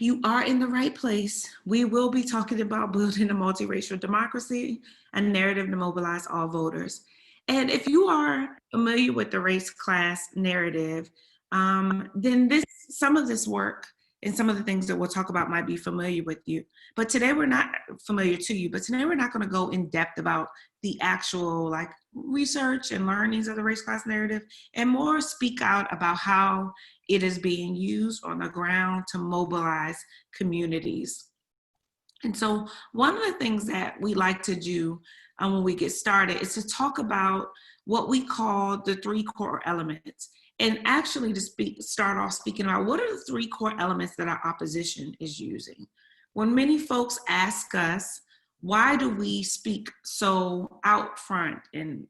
you are in the right place. We will be talking about building a multiracial democracy, a narrative to mobilize all voters. And if you are familiar with the race class narrative, then some of this work and some of the things that we'll talk about might be familiar with you. But today we're not familiar to you, but today we're not going to go in depth about the actual like research and learnings of the race class narrative, and more speak out about how it is being used on the ground to mobilize communities. And so one of the things that we like to do when we get started is to talk about what we call the three core elements. And actually to start off speaking about what are the three core elements that our opposition is using. When many folks ask us, why do we speak so out front and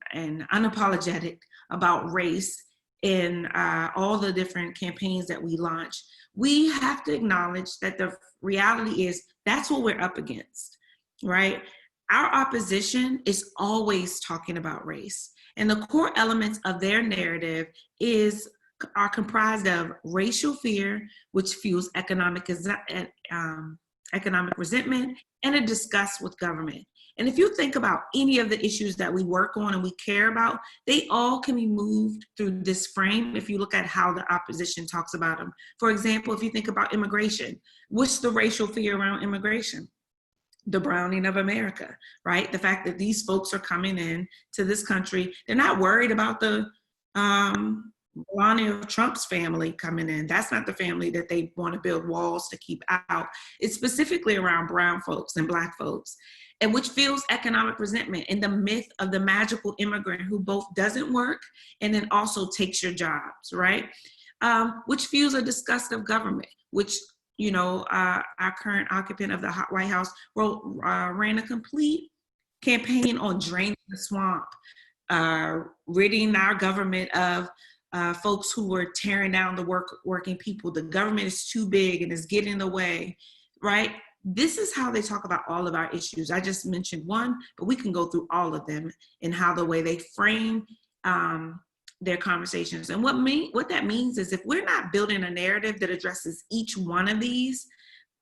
unapologetic about race in all the different campaigns that we launch, we have to acknowledge that the reality is that's what we're up against, right? Our opposition is always talking about race. And the core elements of their narrative are comprised of racial fear, which fuels economic resentment, and a disgust with government. And if you think about any of the issues that we work on and we care about, they all can be moved through this frame if you look at how the opposition talks about them. For example, if you think about immigration, what's the racial fear around immigration? The browning of America, right? The fact that these folks are coming in to this country, they're not worried about the Melania Trump's family coming in. That's not the family that they want to build walls to keep out. It's specifically around brown folks and Black folks, and which fuels economic resentment and the myth of the magical immigrant who both doesn't work and then also takes your jobs, right? Which fuels a disgust of government, which our current occupant of the White House ran a complete campaign on draining the swamp, ridding our government of folks who were tearing down the working people. The government is too big and is getting in the way, right? This is how they talk about all of our issues. I just mentioned one, but we can go through all of them and how the way they frame their conversations. And what that means is if we're not building a narrative that addresses each one of these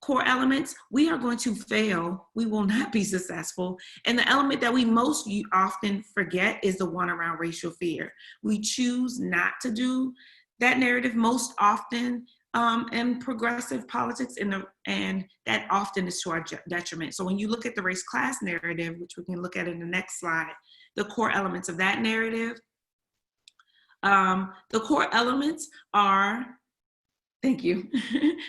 core elements, we are going to fail. We will not be successful. And the element that we most often forget is the one around racial fear. We choose not to do that narrative most often in progressive politics, and that often is to our detriment. So when you look at the race class narrative, which we can look at in the next slide, the core elements of that narrative, the core elements are, thank you,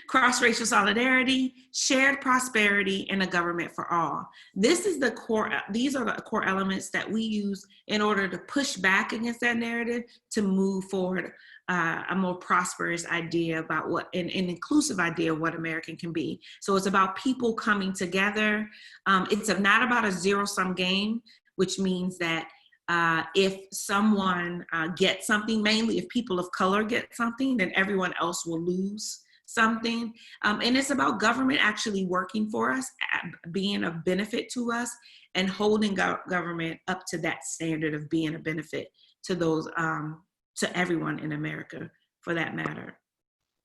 cross-racial solidarity, shared prosperity, and a government for all. These are the core elements that we use in order to push back against that narrative to move forward a more prosperous idea about what, an inclusive idea of what American can be. So it's about people coming together. It's not about a zero-sum game, which means that if someone gets something, mainly if people of color get something, then everyone else will lose something. And it's about government actually working for us, being a benefit to us, and holding government up to that standard of being a benefit to those, to everyone in America, for that matter.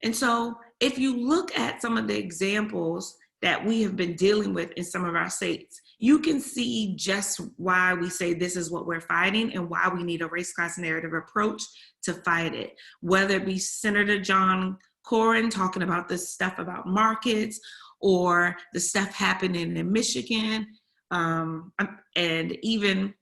And so if you look at some of the examples that we have been dealing with in some of our states, you can see just why we say this is what we're fighting and why we need a race class narrative approach to fight it. Whether it be Senator John Cornyn talking about this stuff about markets, or the stuff happening in Michigan, and even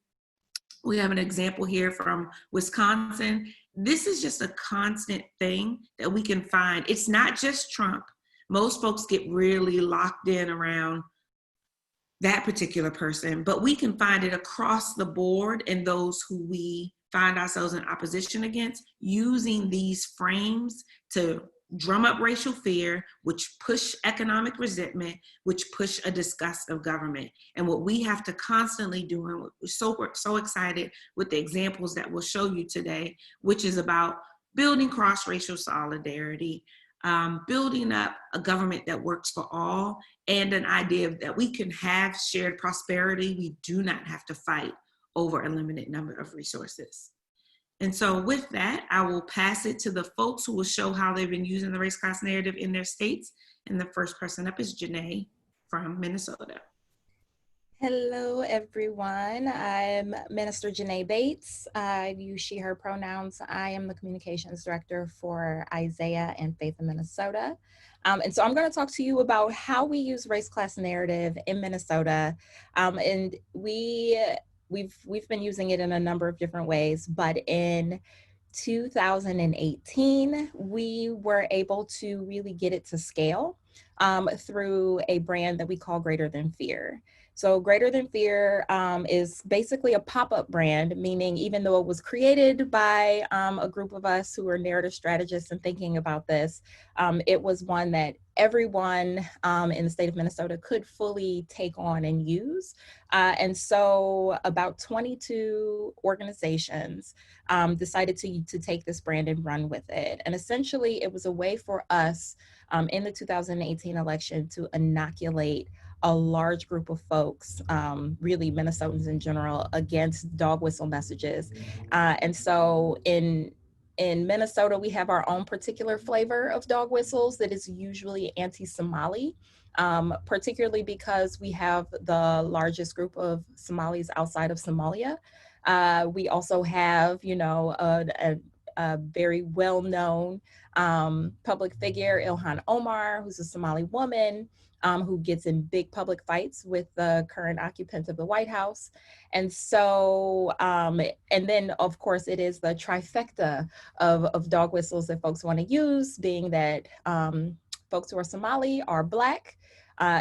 we have an example here from Wisconsin. This is just a constant thing that we can find. It's not just Trump. Most folks get really locked in around that particular person, but we can find it across the board in those who we find ourselves in opposition against, using these frames to drum up racial fear, which push economic resentment, which push a disgust of government. And what we have to constantly do, and we're so excited with the examples that we'll show you today, which is about building cross-racial solidarity, building up a government that works for all, and an idea that we can have shared prosperity. We do not have to fight over a limited number of resources. And so with that, I will pass it to the folks who will show how they've been using the race class narrative in their states. And the first person up is Janae from Minnesota. Hello, everyone. I'm Minister Janae Bates. I use she, her pronouns. I am the communications director for Isaiah and Faith in Minnesota. And so I'm going to talk to you about how we use race class narrative in Minnesota. And we've been using it in a number of different ways, but in 2018, we were able to really get it to scale through a brand that we call Greater Than Fear. So Greater Than Fear is basically a pop-up brand, meaning even though it was created by a group of us who are narrative strategists and thinking about this, it was one that everyone in the state of Minnesota could fully take on and use. And so about 22 organizations decided to take this brand and run with it. And essentially it was a way for us in the 2018 election to inoculate a large group of folks, really Minnesotans in general, against dog whistle messages. And so in Minnesota, we have our own particular flavor of dog whistles that is usually anti-Somali, particularly because we have the largest group of Somalis outside of Somalia. We also have, you know, a very well-known public figure, Ilhan Omar, who's a Somali woman, who gets in big public fights with the current occupant of the White House. And so, and then of course it is the trifecta of dog whistles that folks want to use, being that folks who are Somali are Black,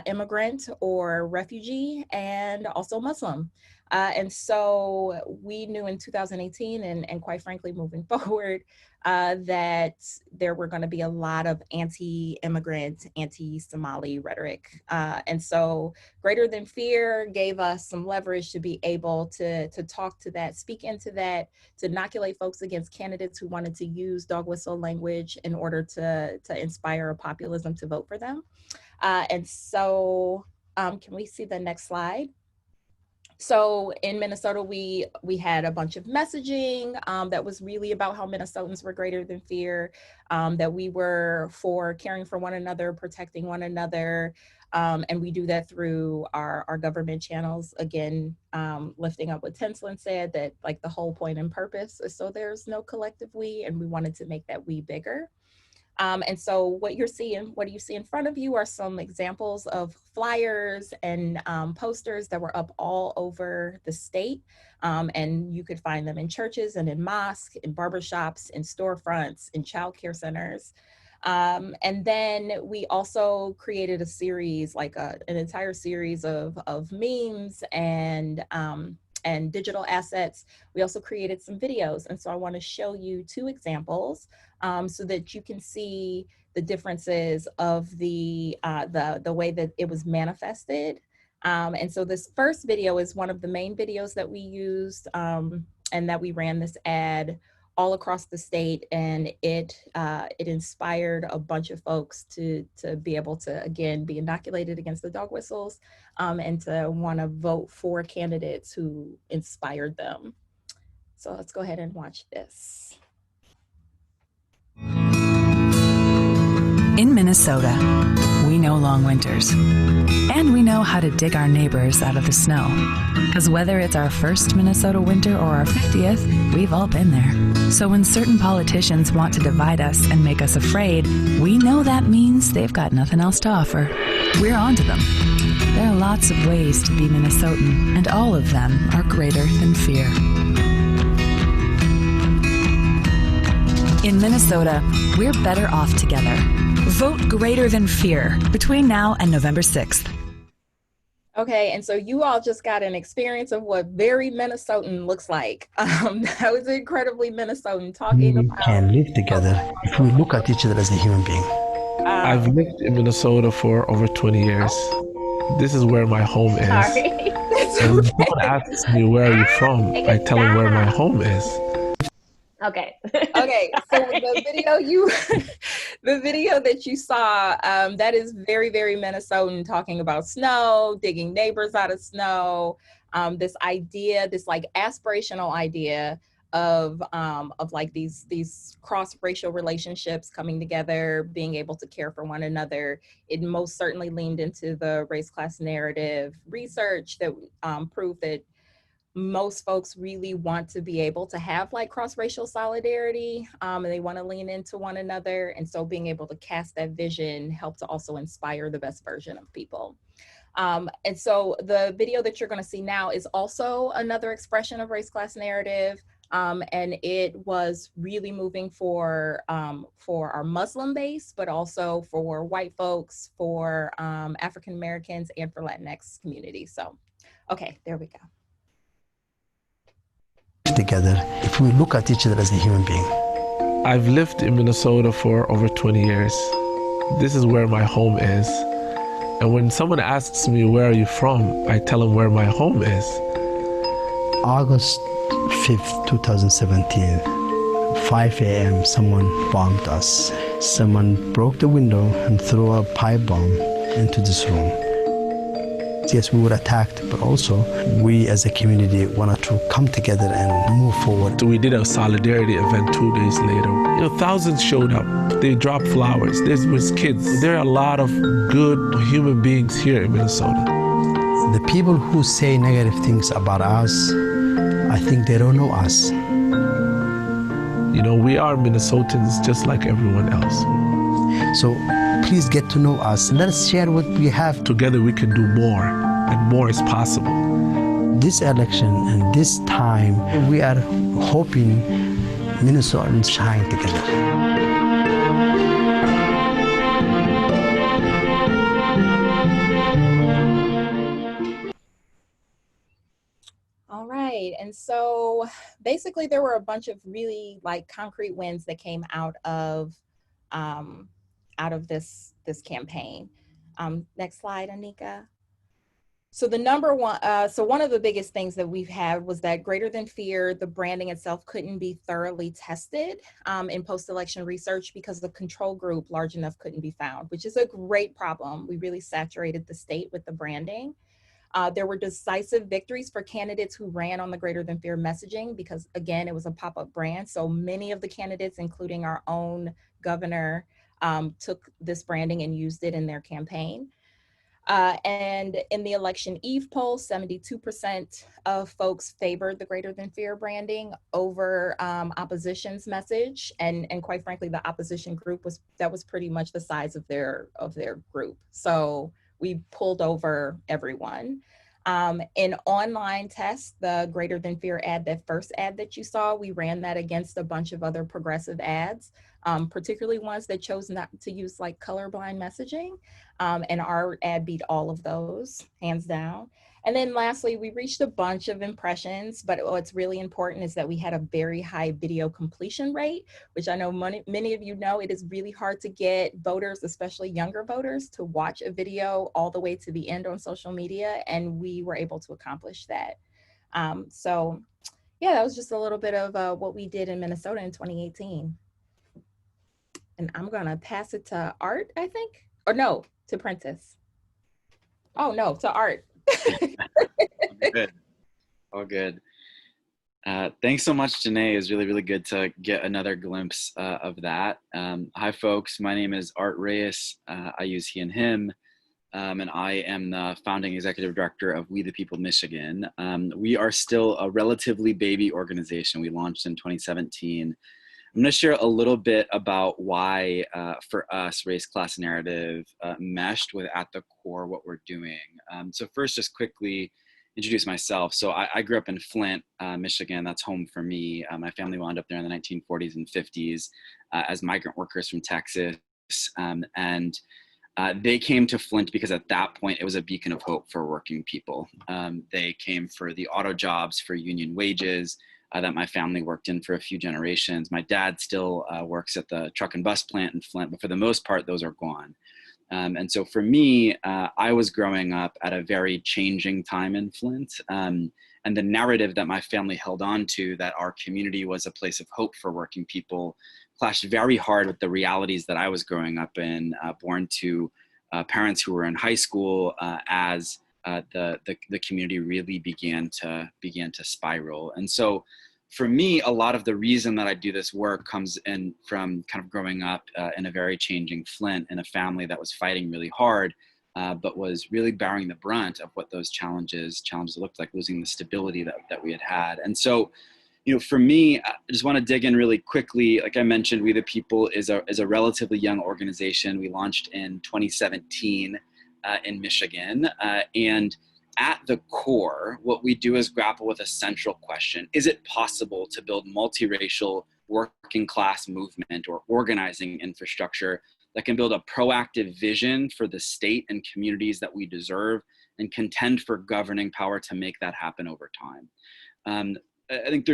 immigrant or refugee, and also Muslim. And so we knew in 2018 and quite frankly, moving forward, that there were going to be a lot of anti-immigrant, anti-Somali rhetoric. And so Greater Than Fear gave us some leverage to be able to talk to that, speak into that, to inoculate folks against candidates who wanted to use dog whistle language in order to inspire a populism to vote for them. And so can we see the next slide? So in Minnesota, we had a bunch of messaging that was really about how Minnesotans were greater than fear, that we were for caring for one another, protecting one another. And we do that through our government channels. Again, lifting up what Tenslin said, that like the whole point and purpose is so there's no collective we, and we wanted to make that we bigger. And so what you see in front of you are some examples of flyers and posters that were up all over the state. And you could find them in churches and in mosques, in barbershops, in storefronts, in childcare centers. And then we also created a series, like an entire series of memes and digital assets. We also created some videos. And so I want to show you two examples so that you can see the differences of the way that it was manifested. And so this first video is one of the main videos that we used and that we ran this ad all across the state, and it inspired a bunch of folks to be able to, again, be inoculated against the dog whistles and to want to vote for candidates who inspired them. So let's go ahead and watch this. In Minnesota, we know long winters, and we know how to dig our neighbors out of the snow. Because whether it's our first Minnesota winter or our 50th, we've all been there. So when certain politicians want to divide us and make us afraid, we know that means they've got nothing else to offer. We're on to them. There are lots of ways to be Minnesotan, and all of them are greater than fear. In Minnesota, we're better off together. Vote Greater Than Fear between now and November 6th. Okay, and so you all just got an experience of what very Minnesotan looks like. That was incredibly Minnesotan talking about... We can live together if we look at each other as a human being. I've lived in Minnesota for over 20 years. This is where my home is. Sorry. And when someone asks me, where are you from? I tell them where my home is. Okay. Okay. So the video that you saw, that is very, very Minnesotan, talking about snow, digging neighbors out of snow. This idea, this like aspirational idea of like these cross-racial relationships coming together, being able to care for one another. It most certainly leaned into the race class narrative research that proved that most folks really want to be able to have like cross-racial solidarity, and they want to lean into one another. And so being able to cast that vision helped to also inspire the best version of people. And so the video that you're going to see now is also another expression of race class narrative. And it was really moving for our Muslim base, but also for white folks, for African Americans, and for Latinx communities. So, okay, there we go. Together, if we look at each other as a human being. I've lived in Minnesota for over 20 years. This is where my home is. And when someone asks me, where are you from? I tell them where my home is. August 5th, 2017, 5 a.m., someone bombed us. Someone broke the window and threw a pipe bomb into this room. Yes, we were attacked, but also we as a community wanted to come together and move forward. So we did a solidarity event 2 days later. You know, thousands showed up. They dropped flowers. There was kids. There are a lot of good human beings here in Minnesota. The people who say negative things about us, I think they don't know us. You know, we are Minnesotans just like everyone else. So please get to know us. Let us share what we have. Together we can do more, and more is possible. This election and this time, we are hoping Minnesotans shine together. All right, and so basically there were a bunch of really like concrete wins that came out of this campaign. Next slide, Anika. So the number one, so one of the biggest things that we've had was that greater than fear, the branding itself couldn't be thoroughly tested in post-election research because the control group large enough couldn't be found, which is a great problem. We really saturated the state with the branding. There were decisive victories for candidates who ran on the greater than fear messaging because, again, it was a pop-up brand. So many of the candidates, including our own governor, took this branding and used it in their campaign. And in the election eve poll, 72% of folks favored the greater than fear branding over opposition's message. And quite frankly, the opposition group was pretty much the size of their group. So we pulled over everyone. In online tests, the greater than fear ad, that first ad that you saw, we ran that against a bunch of other progressive ads, particularly ones that chose not to use like colorblind messaging. And our ad beat all of those, hands down. And then lastly, we reached a bunch of impressions, but what's really important is that we had a very high video completion rate, which I know many of you know, it is really hard to get voters, especially younger voters, to watch a video all the way to the end on social media, and we were able to accomplish that. So yeah, that was just a little bit of what we did in Minnesota in 2018. And I'm gonna pass it to Art, I think, or no, to Prentice. Oh no, to Art. Good. All good. Thanks so much, Janae. It was really, really good to get another glimpse of that. Hi, folks. My name is Art Reyes. I use he and him, and I am the founding executive director of We the People Michigan. We are still a relatively baby organization. We launched in 2017. I'm going to share a little bit about why, for us, race class narrative meshed with at the core what we're doing. So first, just quickly introduce myself. So I grew up in Flint, Michigan. That's home for me. My family wound up there in the 1940s and 50s as migrant workers from Texas. And they came to Flint because at that point, it was a beacon of hope for working people. They came for the auto jobs, for union wages, that my family worked in for a few generations. My dad still works at the truck and bus plant in Flint, but for the most part, those are gone. And so for me, I was growing up at a very changing time in Flint. And the narrative that my family held on to, that our community was a place of hope for working people, clashed very hard with the realities that I was growing up in, born to parents who were in high school as the community really began to spiral. And so for me, a lot of the reason that I do this work comes in from kind of growing up in a very changing Flint, in a family that was fighting really hard, but was really bearing the brunt of what those challenges looked like, losing the stability that we had had. And so, you know, for me, I just want to dig in really quickly. Like I mentioned, We the People is a relatively young organization. We launched in 2017 in Michigan, and at the core, what we do is grapple with a central question. Is it possible to build multiracial working class movement or organizing infrastructure that can build a proactive vision for the state and communities that we deserve and contend for governing power to make that happen over time? I think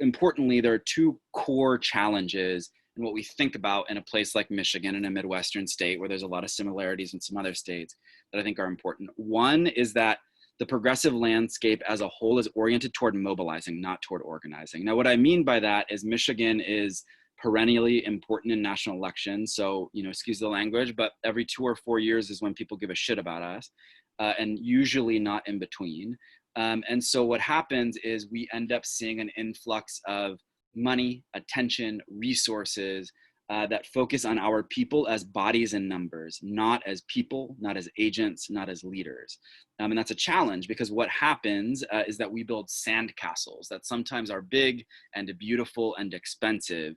importantly, there are two core challenges in what we think about in a place like Michigan, in a Midwestern state where there's a lot of similarities in some other states that I think are important. One is that the progressive landscape as a whole is oriented toward mobilizing, not toward organizing. Now, what I mean by that is Michigan is perennially important in national elections. So, you know, excuse the language, but every 2 or 4 years is when people give a shit about us, and usually not in between. And so what happens is we end up seeing an influx of money, attention, resources that focus on our people as bodies and numbers, not as people, not as agents, not as leaders. And that's a challenge, because what happens is that we build sandcastles that sometimes are big and beautiful and expensive,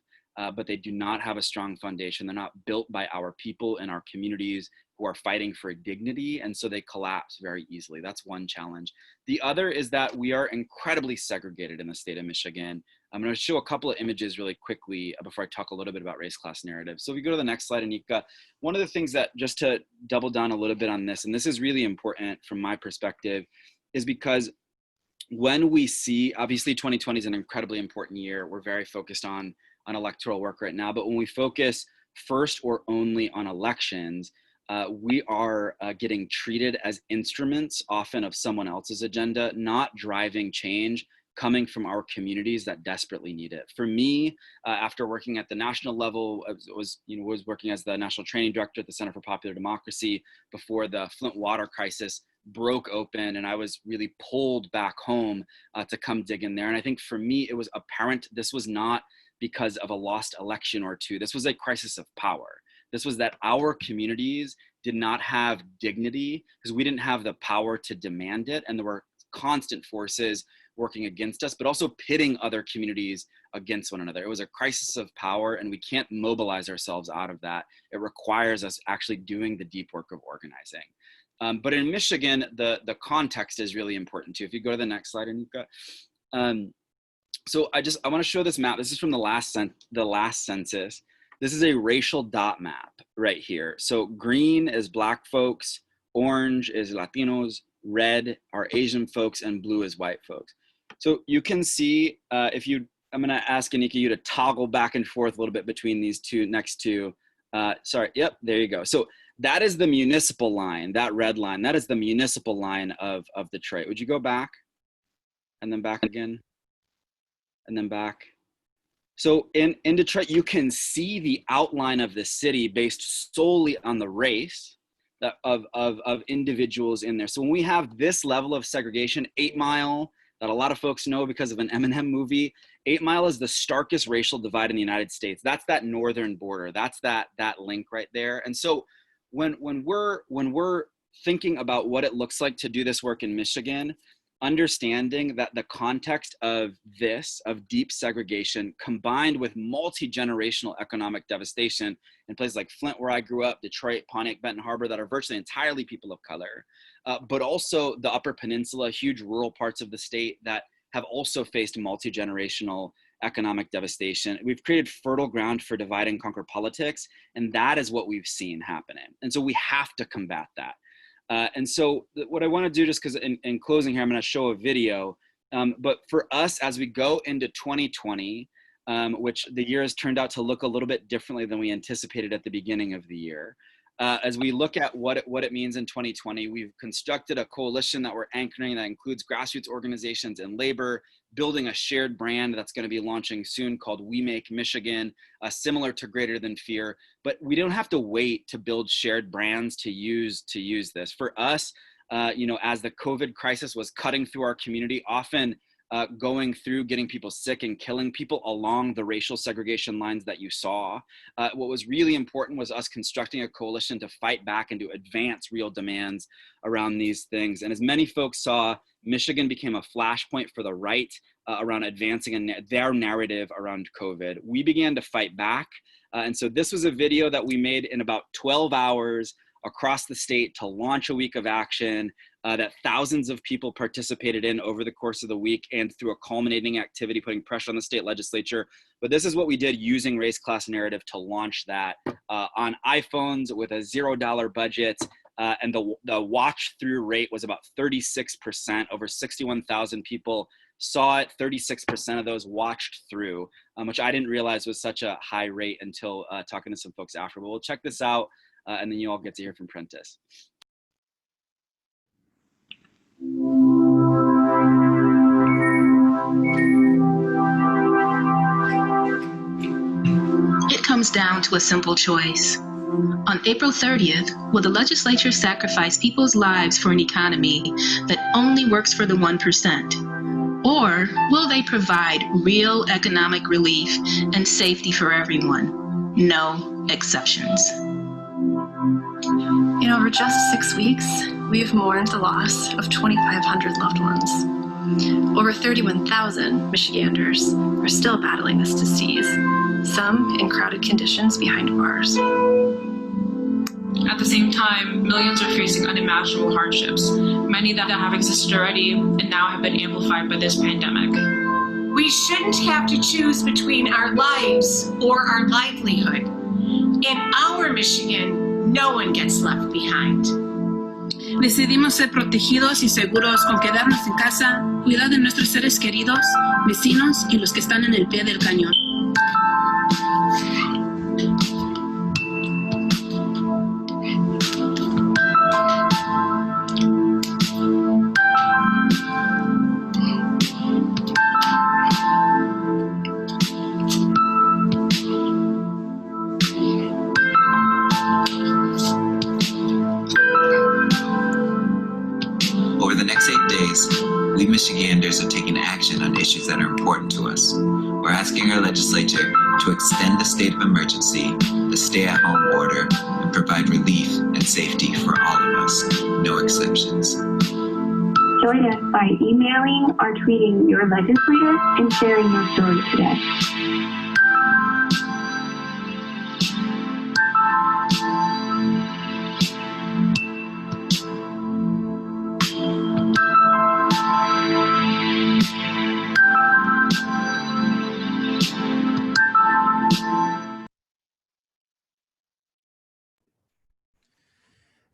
but they do not have a strong foundation. They're not built by our people in our communities who are fighting for dignity, and so they collapse very easily. That's one challenge. The other is that we are incredibly segregated in the state of Michigan. I'm going to show a couple of images really quickly before I talk a little bit about race-class narratives. So if we go to the next slide, Anika, one of the things that, just to double down a little bit on this, and this is really important from my perspective, is because when we see, obviously 2020 is an incredibly important year. We're very focused on electoral work right now, but when we focus first or only on elections, we are getting treated as instruments, often of someone else's agenda, not driving change coming from our communities that desperately need it. For me, after working at the national level, I was working as the national training director at the Center for Popular Democracy before the Flint water crisis broke open, and I was really pulled back home to come dig in there. And I think for me, it was apparent this was not because of a lost election or two. This was a crisis of power. This was that our communities did not have dignity because we didn't have the power to demand it. And there were constant forces working against us, but also pitting other communities against one another. It was a crisis of power, and we can't mobilize ourselves out of that. It requires us actually doing the deep work of organizing. But in Michigan, the context is really important too. If you go to the next slide, Anika. So I want to show this map. This is from the last census. This is a racial dot map right here. So green is Black folks, orange is Latinos, red are Asian folks, and blue is white folks. So you can see I'm going to ask Anika you to toggle back and forth a little bit between these next two. Sorry, yep, there you go. So that is the municipal line, that red line. That is the municipal line of Detroit. Would you go back and then back again and then back? So in Detroit, you can see the outline of the city based solely on the race of individuals in there. So when we have this level of segregation, 8 Mile, that a lot of folks know because of an Eminem movie, 8 Mile is the starkest racial divide in the United States. That's that northern border. That's that link right there. And so when we're thinking about what it looks like to do this work in Michigan, understanding that the context of deep segregation combined with multi-generational economic devastation in places like Flint, where I grew up, Detroit, Pontiac, Benton Harbor, that are virtually entirely people of color, but also the Upper Peninsula, huge rural parts of the state that have also faced multi-generational economic devastation. We've created fertile ground for divide and conquer politics, and that is what we've seen happening. And so we have to combat that. And so what I want to do, just because in closing here, I'm going to show a video, but for us, as we go into 2020, which the year has turned out to look a little bit differently than we anticipated at the beginning of the year. As we look at what it means in 2020, we've constructed a coalition that we're anchoring that includes grassroots organizations and labor, building a shared brand that's going to be launching soon called We Make Michigan, similar to Greater Than Fear. But we don't have to wait to build shared brands to use this. For us, as the COVID crisis was cutting through our community, often going through getting people sick and killing people along the racial segregation lines that you saw. What was really important was us constructing a coalition to fight back and to advance real demands around these things. And as many folks saw, Michigan became a flashpoint for the right around advancing their narrative around COVID. We began to fight back. And so this was a video that we made in about 12 hours across the state to launch a week of action that thousands of people participated in over the course of the week, and through a culminating activity putting pressure on the state legislature. But this is what we did using race class narrative to launch that on iPhones with a $0 budget. And the watch through rate was about 36%. Over 61,000 people saw it. 36% of those watched through, which I didn't realize was such a high rate until talking to some folks after. But we'll check this out, and then you all get to hear from Prentice. It comes down to a simple choice. On April 30th, will the legislature sacrifice people's lives for an economy that only works for the 1%? Or will they provide real economic relief and safety for everyone? No exceptions. In over just 6 weeks, we've mourned the loss of 2,500 loved ones. Over 31,000 Michiganders are still battling this disease, some in crowded conditions behind bars. At the same time, millions are facing unimaginable hardships, many that have existed already and now have been amplified by this pandemic. We shouldn't have to choose between our lives or our livelihood. In our Michigan, no one gets left behind. Decidimos ser protegidos y seguros con quedarnos en casa, cuidar de nuestros seres queridos, vecinos y los que están en el pie del cañón. We Michiganders are taking action on issues that are important to us. We're asking our legislature to extend the state of emergency, the stay-at-home order, and provide relief and safety for all of us, no exceptions. Join us by emailing or tweeting your legislator and sharing your story today.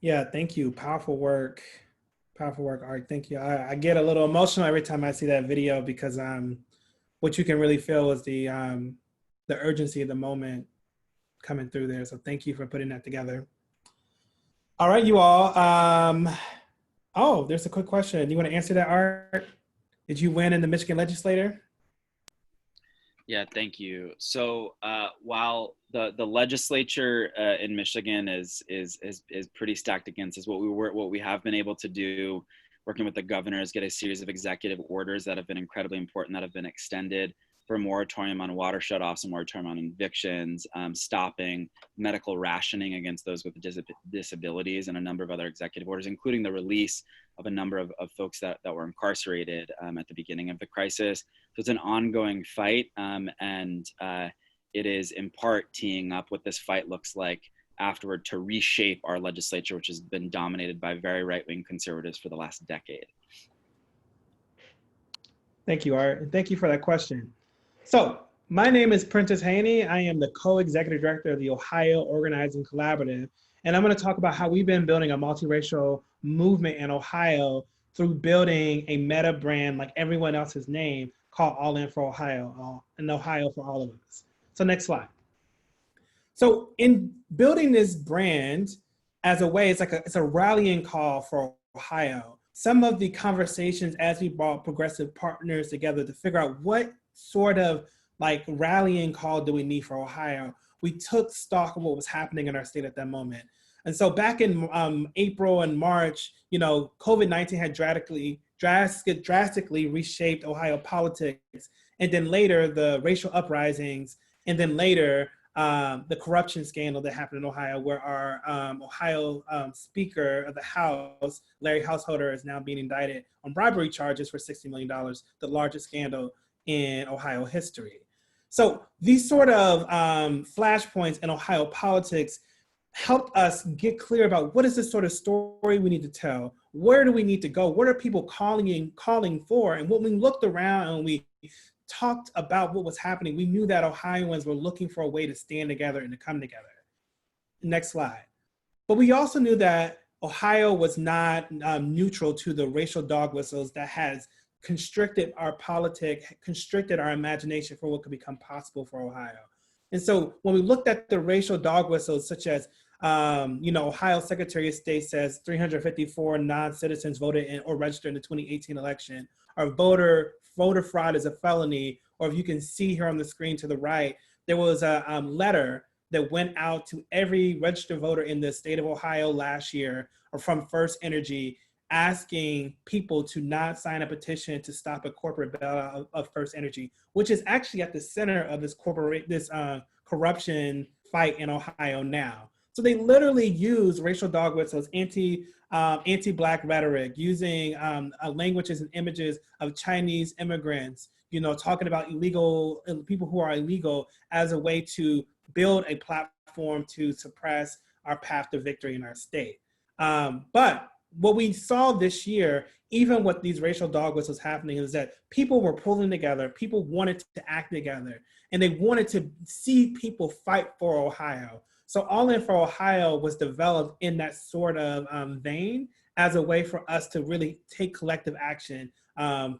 Yeah, thank you. Powerful work, Art. Thank you. I get a little emotional every time I see that video because what you can really feel is the urgency of the moment coming through there. So thank you for putting that together. All right, you all. Oh, there's a quick question. You want to answer that, Art? Did you win in the Michigan legislature? Yeah, thank you. So while the legislature in Michigan is pretty stacked against us, what we have been able to do, working with the governor, is get a series of executive orders that have been incredibly important, that have been extended for a moratorium on water shutoffs, a moratorium on evictions, stopping medical rationing against those with disabilities, and a number of other executive orders, including the release of a number of folks that were incarcerated at the beginning of the crisis. So it's an ongoing fight, and it is in part teeing up what this fight looks like afterward to reshape our legislature, which has been dominated by very right-wing conservatives for the last decade. Thank you, Art, and thank you for that question. So my name is Prentice Haney. I am the co-executive director of the Ohio Organizing Collaborative, and I'm going to talk about how we've been building a multiracial movement in Ohio through building a meta brand like everyone else's name called All In for Ohio, and Ohio for all of us. So next slide. So in building this brand as a way, it's a rallying call for Ohio. Some of the conversations as we brought progressive partners together to figure out what sort of like rallying call do we need for Ohio, we took stock of what was happening in our state at that moment. And so back in April and March, you know, COVID-19 had drastically reshaped Ohio politics. And then later, the racial uprisings, and then later, the corruption scandal that happened in Ohio, where our Ohio Speaker of the House, Larry Householder, is now being indicted on bribery charges for $60 million, the largest scandal in Ohio history. So these sort of flashpoints in Ohio politics helped us get clear about what is the sort of story we need to tell, where do we need to go, what are people calling for, and when we looked around and we talked about what was happening, we knew that Ohioans were looking for a way to stand together and to come together. Next slide. But we also knew that Ohio was not neutral to the racial dog whistles that has constricted our politics, constricted our imagination for what could become possible for Ohio. And so when we looked at the racial dog whistles, such as, Ohio Secretary of State says 354 non-citizens voted in or registered in the 2018 election, or voter fraud is a felony, or if you can see here on the screen to the right, there was a letter that went out to every registered voter in the state of Ohio last year, or from First Energy, asking people to not sign a petition to stop a corporate bailout of First Energy, which is actually at the center of this corruption fight in Ohio now. So they literally use racial dog whistles, anti-Black rhetoric, using languages and images of Chinese immigrants, talking about illegal people who are illegal as a way to build a platform to suppress our path to victory in our state. But what we saw this year, even with these racial dog whistles happening, is that people were pulling together, people wanted to act together, and they wanted to see people fight for Ohio. So All In for Ohio was developed in that sort of vein as a way for us to really take collective action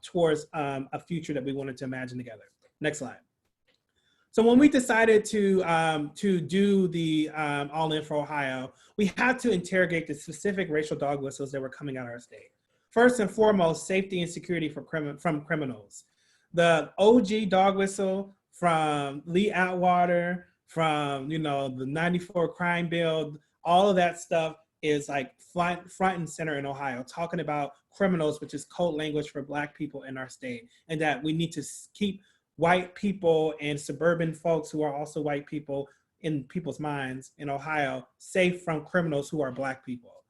towards a future that we wanted to imagine together. Next slide. So when we decided to do the All In for Ohio, we had to interrogate the specific racial dog whistles that were coming out of our state. First and foremost, safety and security from criminals. The OG dog whistle from Lee Atwater, from the 94 crime bill, all of that stuff is like front and center in Ohio, talking about criminals, which is code language for Black people in our state, and that we need to keep white people and suburban folks who are also white people in people's minds in Ohio safe from criminals who are Black people.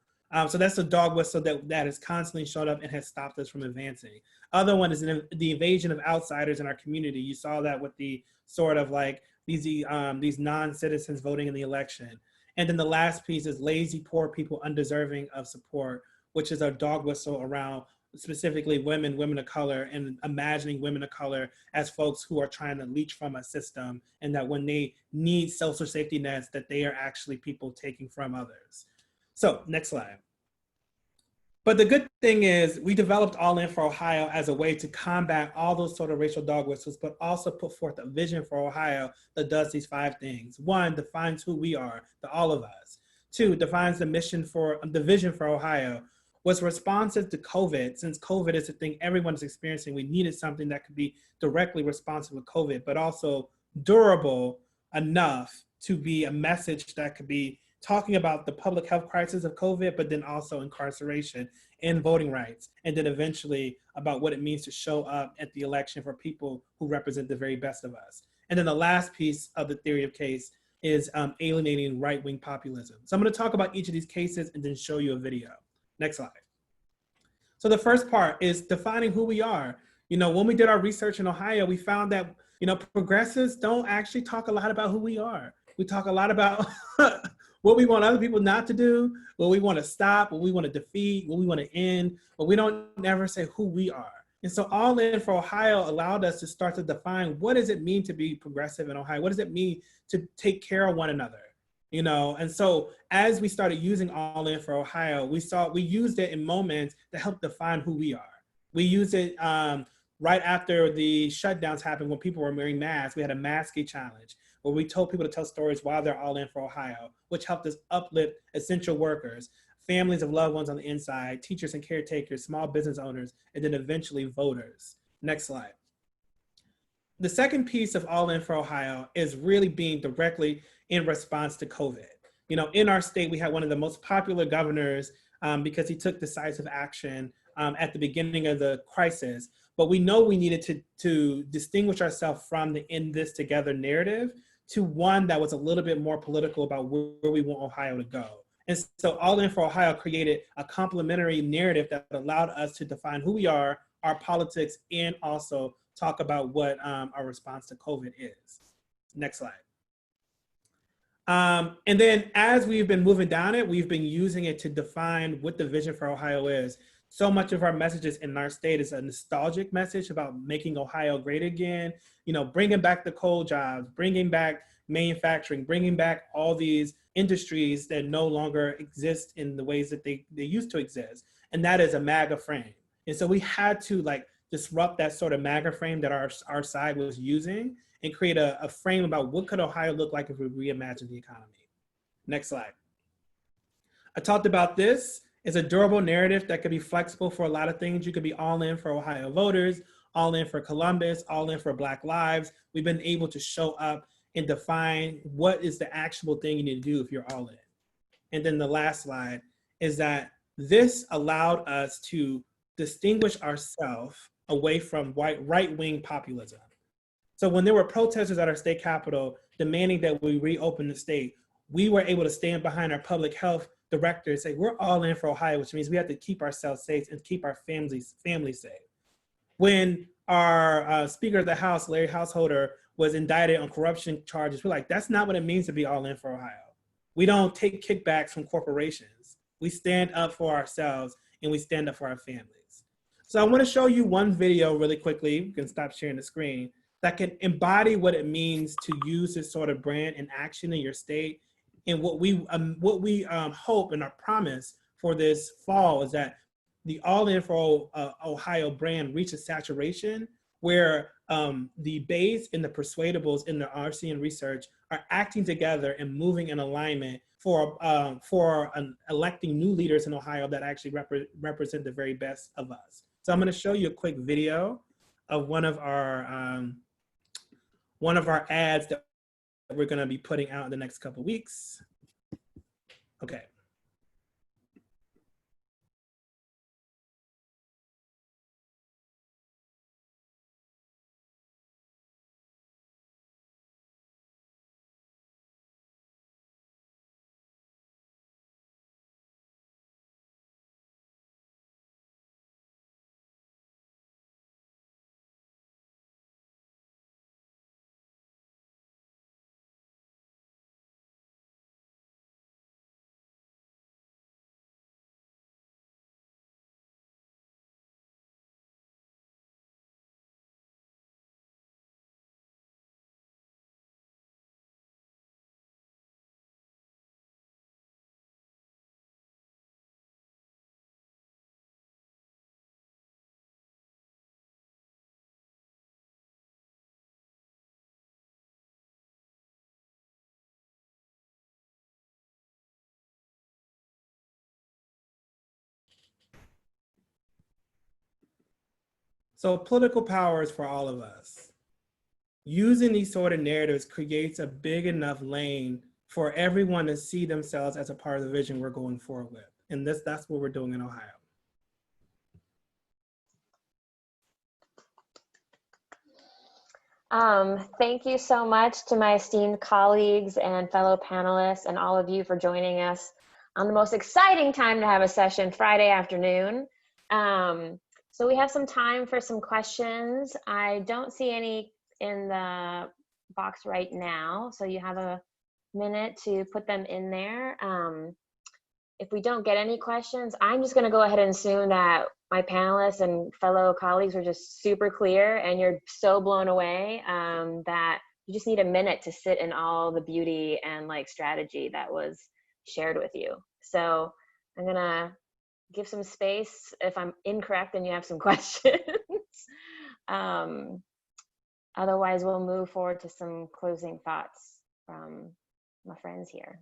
So that's a dog whistle that has constantly showed up and has stopped us from advancing. Other one is the invasion of outsiders in our community. You saw that with the sort of like these non-citizens voting in the election. And then the last piece is lazy, poor people undeserving of support, which is a dog whistle around specifically women of color, and imagining women of color as folks who are trying to leech from a system, and that when they need social safety nets, that they are actually people taking from others. So next slide. But the good thing is we developed All In for Ohio as a way to combat all those sort of racial dog whistles, but also put forth a vision for Ohio that does these 5 things. 1, defines who we are, the all of us. 2, defines the vision for Ohio. Was responsive to COVID. Since COVID is the thing everyone is experiencing, we needed something that could be directly responsive with COVID, but also durable enough to be a message that could be talking about the public health crisis of COVID, but then also incarceration and voting rights, and then eventually about what it means to show up at the election for people who represent the very best of us. And then the last piece of the theory of case is alienating right-wing populism. So I'm going to talk about each of these cases and then show you a video. Next slide. So the first part is defining who we are. When we did our research in Ohio, we found that, progressives don't actually talk a lot about who we are. We talk a lot about what we want other people not to do, what we want to stop, what we want to defeat, what we want to end, but we don't never say who we are. And so All In for Ohio allowed us to start to define, what does it mean to be progressive in Ohio? What does it mean to take care of one another? And so as we started using All In for Ohio, we used it in moments to help define who we are. We used it right after the shutdowns happened, when people were wearing masks. We had a masking challenge where we told people to tell stories while they're All In for Ohio, which helped us uplift essential workers, families of loved ones on the inside, teachers and caretakers, small business owners, and then eventually voters. Next slide. The second piece of All In for Ohio is really being directly in response to COVID. In our state, we had one of the most popular governors because he took decisive action at the beginning of the crisis. But we know we needed to distinguish ourselves from the "in this together" narrative to one that was a little bit more political about where we want Ohio to go. And so All In for Ohio created a complementary narrative that allowed us to define who we are, our politics, and also talk about what our response to COVID is. Next slide. And then as we've been moving down it, we've been using it to define what the vision for Ohio is. So much of our messages in our state is a nostalgic message about making Ohio great again, you know, bringing back the coal jobs, bringing back manufacturing, bringing back all these industries that no longer exist in the ways that they used to exist. And that is a MAGA frame. And so we had to like disrupt that sort of MAGA frame that our side was using and create a frame about what could Ohio look like if we reimagined the economy. Next slide. I talked about this. It's a durable narrative that could be flexible for a lot of things. You could be all in for Ohio voters, all in for Columbus, all in for Black lives. We've been able to show up and define what is the actionable thing you need to do if you're all in. And then the last slide is that this allowed us to distinguish ourselves away from right-wing populism. So when there were protesters at our state capitol demanding that we reopen the state, we were able to stand behind our public health director and say, we're all in for Ohio, which means we have to keep ourselves safe and keep our families safe. When our Speaker of the House, Larry Householder, was indicted on corruption charges, we're like, that's not what it means to be all in for Ohio. We don't take kickbacks from corporations. We stand up for ourselves and we stand up for our families. So I want to show you one video really quickly. You can stop sharing the screen, that can embody what it means to use this sort of brand in action in your state. And what we hope and our promise for this fall is that the All In for Ohio brand reaches saturation where the base and the persuadables in the RC and research are acting together and moving in alignment for electing new leaders in Ohio that actually represent the very best of us. So I'm going to show you a quick video of one of our ads that we're going to be putting out in the next couple of weeks. Okay. So political power is for all of us. Using these sort of narratives creates a big enough lane for everyone to see themselves as a part of the vision we're going forward with. And that's what we're doing in Ohio. Thank you so much to my esteemed colleagues and fellow panelists and all of you for joining us on the most exciting time to have a session, Friday afternoon. So we have some time for some questions. I don't see any in the box right now, so you have a minute to put them in there. If we don't get any questions, I'm just going to go ahead and assume that my panelists and fellow colleagues are just super clear and you're so blown away that you just need a minute to sit in all the beauty and like strategy that was shared with you. So I'm going to give some space if I'm incorrect and you have some questions. Otherwise, we'll move forward to some closing thoughts from my friends here.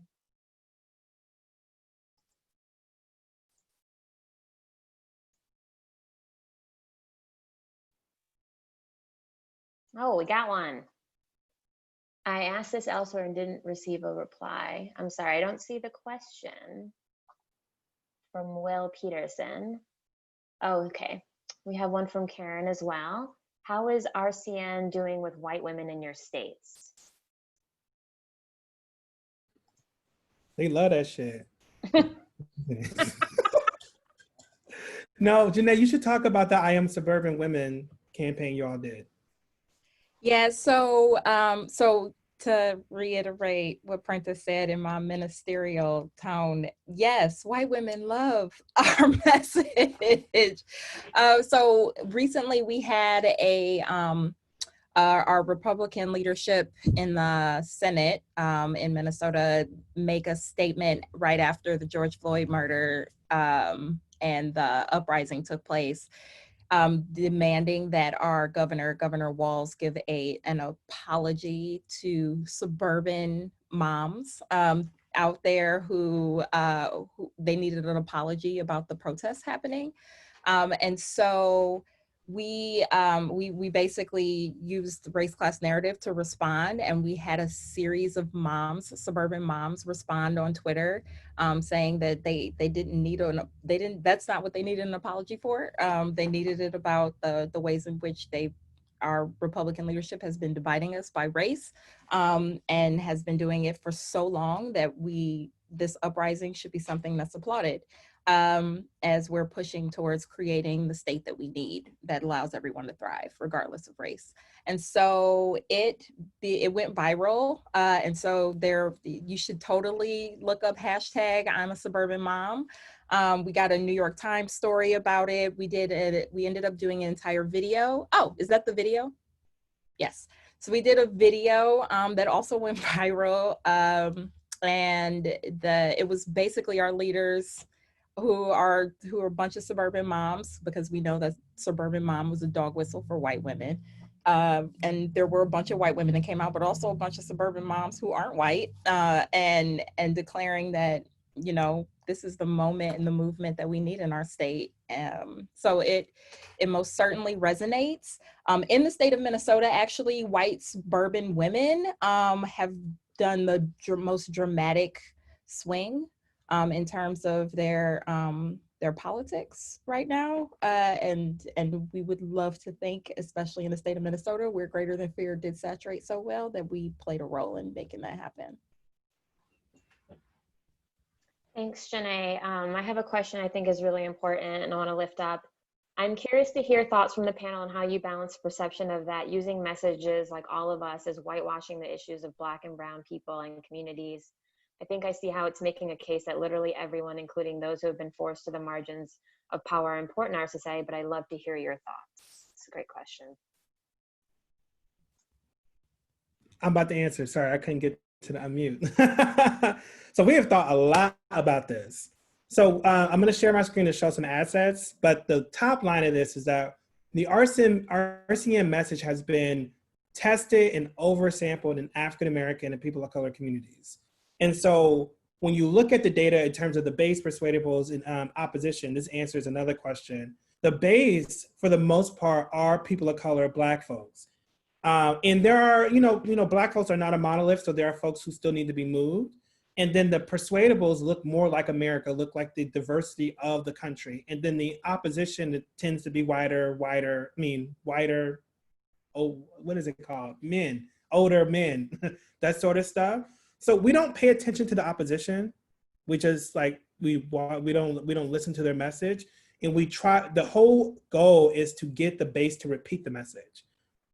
Oh, we got one. I asked this elsewhere and didn't receive a reply. I'm sorry, I don't see the question from Will Peterson. Oh, okay. We have one from Karen as well. How is RCN doing with white women in your states? They love that shit. No, Janae, you should talk about the I Am Suburban Women campaign y'all did. Yeah, so to reiterate what Prentice said in my ministerial tone, yes, white women love our message. So recently we had our Republican leadership in the Senate in Minnesota make a statement right after the George Floyd murder and the uprising took place, demanding that our Governor Walz, give an apology to suburban moms out there who they needed an apology about the protests happening. And so we basically used the race class narrative to respond, and we had a series of moms, suburban moms, respond on Twitter saying that they didn't need that's not what they needed an apology for. They needed it about the ways in which our Republican leadership has been dividing us by race, and has been doing it for so long that this uprising should be something that's applauded, as we're pushing towards creating the state that we need that allows everyone to thrive regardless of race. And so it went viral, and so you should totally look up hashtag I'm a suburban mom. We got a New York Times story about it. We ended up doing an entire video. Oh, is that the video? Yes. So we did a video that also went viral, and it was basically our leaders who are a bunch of suburban moms, because we know that suburban mom was a dog whistle for white women. And there were a bunch of white women that came out, but also a bunch of suburban moms who aren't white, and declaring that, this is the moment and the movement that we need in our state. So it most certainly resonates. In the state of Minnesota, actually, white suburban women have done the most dramatic swing in terms of their politics right now. And we would love to think, especially in the state of Minnesota, where Greater Than Fear did saturate so well, that we played a role in making that happen. Thanks, Janae. I have a question I think is really important and I want to lift up. I'm curious to hear thoughts from the panel on how you balance perception of that using messages like all of us as whitewashing the issues of Black and brown people and communities. I think I see how it's making a case that literally everyone, including those who have been forced to the margins of power, are important in our society, but I'd love to hear your thoughts. It's a great question. I'm about to answer. Sorry, I couldn't get to the unmute. So we have thought a lot about this. So I'm going to share my screen to show some assets, but the top line of this is that the RCN message has been tested and oversampled in African-American and people of color communities. And so when you look at the data in terms of the base persuadables in opposition, this answers another question. The base, for the most part, are people of color, Black folks. And there are, Black folks are not a monolith, so there are folks who still need to be moved. And then the persuadables look more like America, look like the diversity of the country. And then the opposition, it tends to be whiter, oh, what is it called? Older men, that sort of stuff. So we don't pay attention to the opposition. We just we don't listen to their message. And we try, the whole goal is to get the base to repeat the message.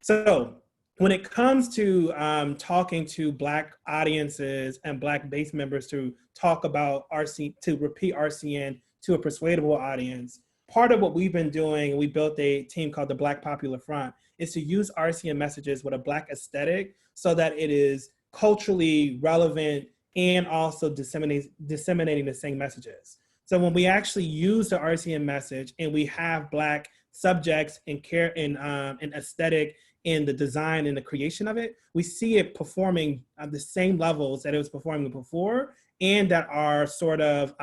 So when it comes to talking to Black audiences and Black base members to talk about to repeat RCN to a persuadable audience, part of what we've been doing, we built a team called the Black Popular Front, is to use RCN messages with a Black aesthetic so that it is culturally relevant and also disseminating the same messages. So when we actually use the RCN message and we have Black subjects and care and aesthetic in the design and the creation of it, we see it performing at the same levels that it was performing before, and that our sort of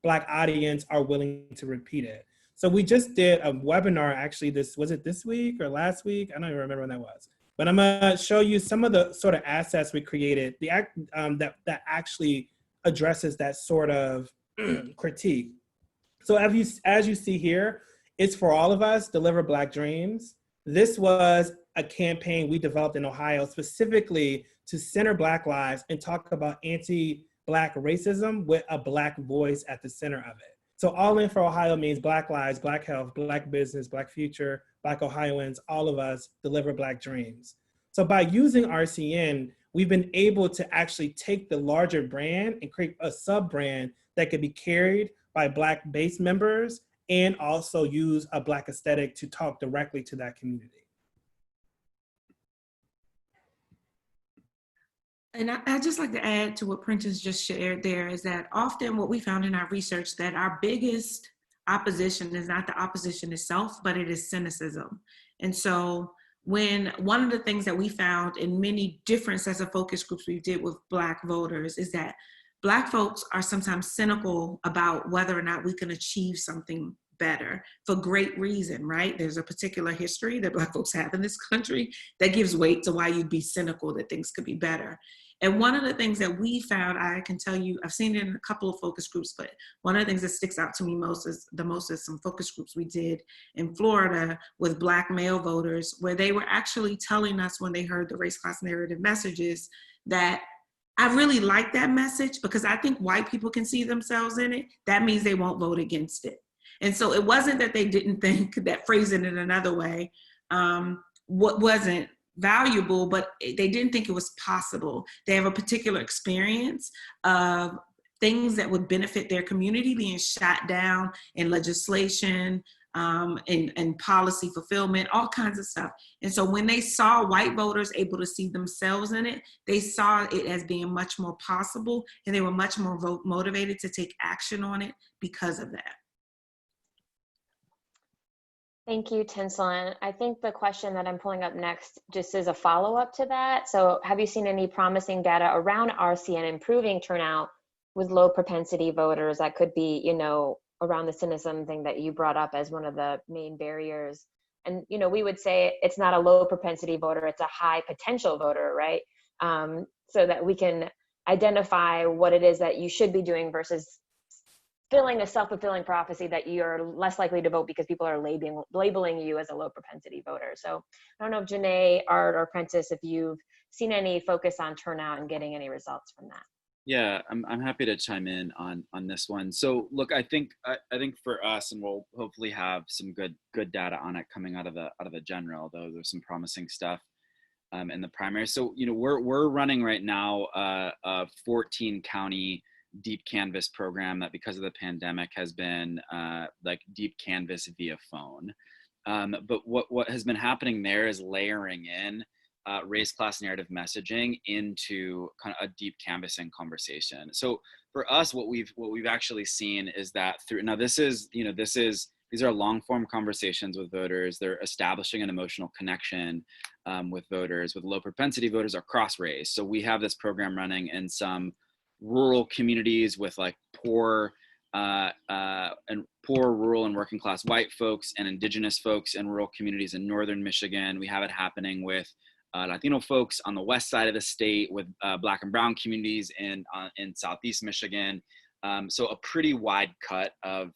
Black audience are willing to repeat it. So we just did a webinar, actually, was it this week or last week? I don't even remember when that was. But I'm gonna show you some of the sort of assets we created that actually addresses that sort of critique. So as you see here, It's for All of Us, Deliver Black Dreams. This was a campaign we developed in Ohio specifically to center Black lives and talk about anti-Black racism with a Black voice at the center of it. So All In for Ohio means Black lives, Black health, Black business, Black future, Black Ohioans, all of us, deliver Black dreams. So by using RCN, we've been able to actually take the larger brand and create a sub-brand that could be carried by Black base members and also use a Black aesthetic to talk directly to that community. And I'd just like to add to what Prentice just shared there is that often what we found in our research that our biggest opposition is not the opposition itself, but it is cynicism. And so when one of the things that we found in many different sets of focus groups we did with Black voters is that Black folks are sometimes cynical about whether or not we can achieve something better for great reason, right? There's a particular history that Black folks have in this country that gives weight to why you'd be cynical that things could be better. And one of the things that we found, I can tell you, I've seen it in a couple of focus groups, but one of the things that sticks out to me most is some focus groups we did in Florida with Black male voters, where they were actually telling us when they heard the race class narrative messages that I really like that message because I think white people can see themselves in it. That means they won't vote against it. And so it wasn't that they didn't think that phrasing it another way what wasn't valuable, but they didn't think it was possible. They have a particular experience of things that would benefit their community being shot down in legislation, and policy fulfillment, all kinds of stuff. And so when they saw white voters able to see themselves in it, they saw it as being much more possible, and they were much more motivated to take action on it because of that. Thank you, Tinsel. And I think the question that I'm pulling up next just is a follow-up to that. So have you seen any promising data around RCN improving turnout with low propensity voters? That could be, you know, around the cynicism thing that you brought up as one of the main barriers. And, you know, we would say it's not a low propensity voter, it's a high potential voter, right? So that we can identify what it is that you should be doing versus filling a self-fulfilling prophecy that you're less likely to vote because people are labeling you as a low propensity voter. So I don't know if Janae, Art, or Prentice, if you've seen any focus on turnout and getting any results from that. Yeah, I'm happy to chime in on this one. So look, I think for us, and we'll hopefully have some good data on it coming out of the general, though there's some promising stuff in the primary. So, you know, we're running right now a 14 county deep canvas program that because of the pandemic has been like deep canvas via phone. But what has been happening there is layering in race class narrative messaging into kind of a deep canvassing conversation. So for us, what we've actually seen is that these are long form conversations with voters. They're establishing an emotional connection with voters, with low propensity voters across race. So we have this program running in some rural communities with like poor rural and working class white folks and indigenous folks in rural communities in northern Michigan. We have it happening with Latino folks on the west side of the state, with Black and brown communities in southeast Michigan. So a pretty wide cut of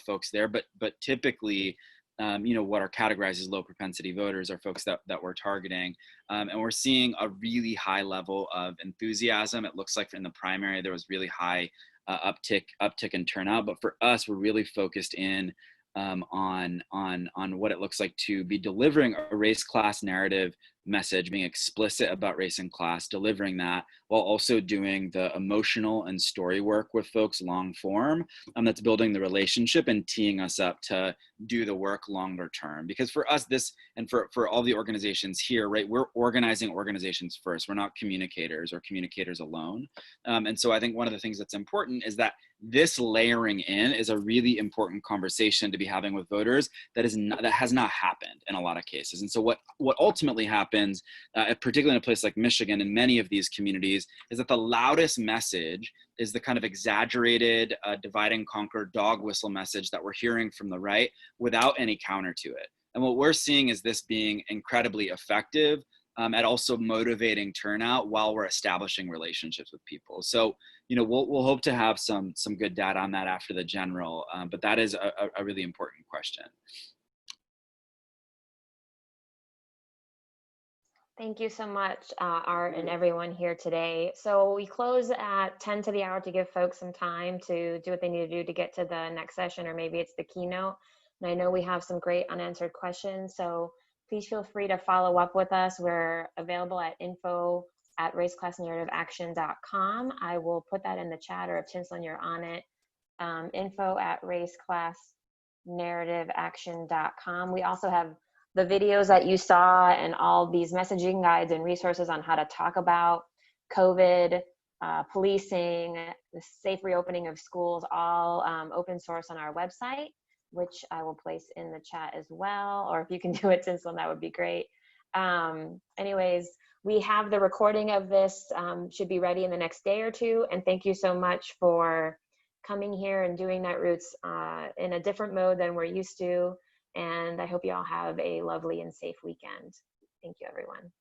folks there, but typically, you know, what are categorized as low propensity voters are folks that we're targeting. And we're seeing a really high level of enthusiasm. It looks like in the primary, there was really high uptick in turnout, but for us, we're really focused in on what it looks like to be delivering a race class narrative message, being explicit about race and class, delivering that while also doing the emotional and story work with folks long form, that's building the relationship and teeing us up to do the work longer term. Because for us, this, and for all the organizations here, right, we're organizing organizations first. We're not communicators or communicators alone. And so I think one of the things that's important is that this layering in is a really important conversation to be having with voters that has not happened in a lot of cases. And so what ultimately happens, particularly in a place like Michigan and many of these communities, is that the loudest message is the kind of exaggerated divide and conquer dog whistle message that we're hearing from the right without any counter to it. And what we're seeing is this being incredibly effective at also motivating turnout while we're establishing relationships with people. So, we'll hope to have some good data on that after the general, but that is a really important question. Thank you so much, Art, and everyone here today. So we close at 10 to the hour to give folks some time to do what they need to do to get to the next session, or maybe it's the keynote. And I know we have some great unanswered questions, so please feel free to follow up with us. We're available at info@raceclassnarrativeaction.com. I will put that in the chat, or if Tinslin, you're on it, info@raceclassnarrativeaction.com. We also have the videos that you saw and all these messaging guides and resources on how to talk about COVID, policing, the safe reopening of schools, all open source on our website, which I will place in the chat as well. Or if you can do it, Tinslin, that would be great. Anyways, we have the recording of this, should be ready in the next day or two. And thank you so much for coming here and doing Netroots in a different mode than we're used to. And I hope you all have a lovely and safe weekend. Thank you, everyone.